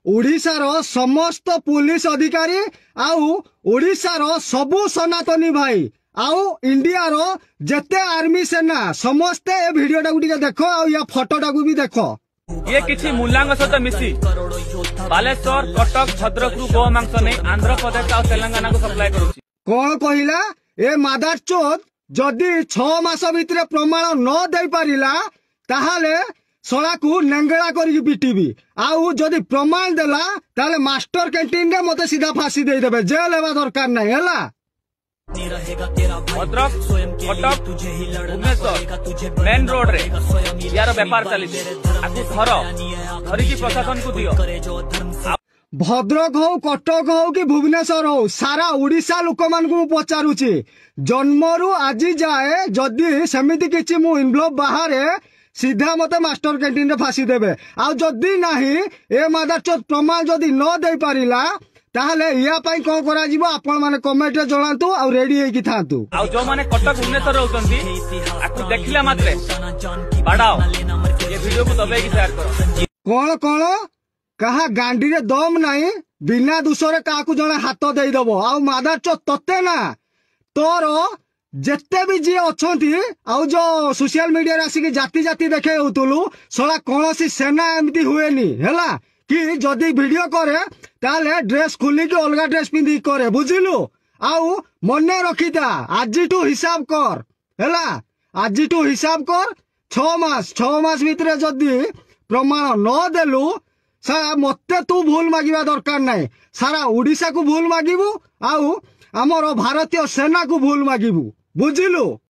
ओडिशार समस्त पुलिस अधिकारी आउ ओडिशार सबु सनातनी भाई आउ इंडिया रो जेते आर्मी सेना समस्ते ए वीडियो टाकू टिके देखो आ या फोटो टाकू भी देखो। ये किछि मूल्यांग सहित मिसी बालेश्वर कटक भद्रक रु गो मांस नै आंध्र प्रदेश आ तेलंगाना को सप्लाई करूछि। कोन कहिला ए मादार चोद जदि 6 मास भितरे प्रमाण न दे पारिला ताहाले सला को नेंगड़ा करी पिटिबी आउ जदि प्रमाण देला ताले मास्टर कैंटीन रे मते सीधा फांसी दे देबे जेल हेबा दरकार नै हला। भद्रक कटक भुवनेश्वर मेन रोड रे यार व्यापार चली धरिकी प्रशासन को दियो। भद्रक हो कटक हो कि भुवनेश्वर हो सारा ओडिशा लोक मान को पचारुची जन्मरू आज जाए जदि सेमिति किछि मु इनवॉल्व बाहर सीधा मते मास्टर कैंटीन रे फांसी देबे आ जदि नाही ए मादार प्रमाण जदि न दे पारिला ताहले या पाई कोन करा जीवो आपण माने कमेंट रे जणांतु आ रेडी हेकी थांतु आ जो माने कटक भुवनेश्वर रहउतंती आकु देखिला मात्रे बाडाओ ये वीडियो को दबे की शेयर करो। कोन कोन कहा गांडी रे दम नाही बिना दुसरे काकू जणे हाथ देई दबो आ मादार तते ना तोर जेते भी जी अछंती आ जो सोशल मीडिया रे आसी जाति जाति देखे होतुलु सला कोनोसी सेना एमती हुएनी हैला कि जदि वीडियो करे ताले ड्रेस खुली के अलगा ड्रेस पिंदी करे बुझिलु आउ मने रखिता आजिटू हिसाब कर हैला आजिटू हिसाब कर 6 मास भितरे जदि प्रमाण न देलु सारा मते तू भूल मागिबा दरकार नाही सारा ओडिशा को भूल मागिबू आउ हमर भारतीय सेना को भूल मागिबू बुझिलु।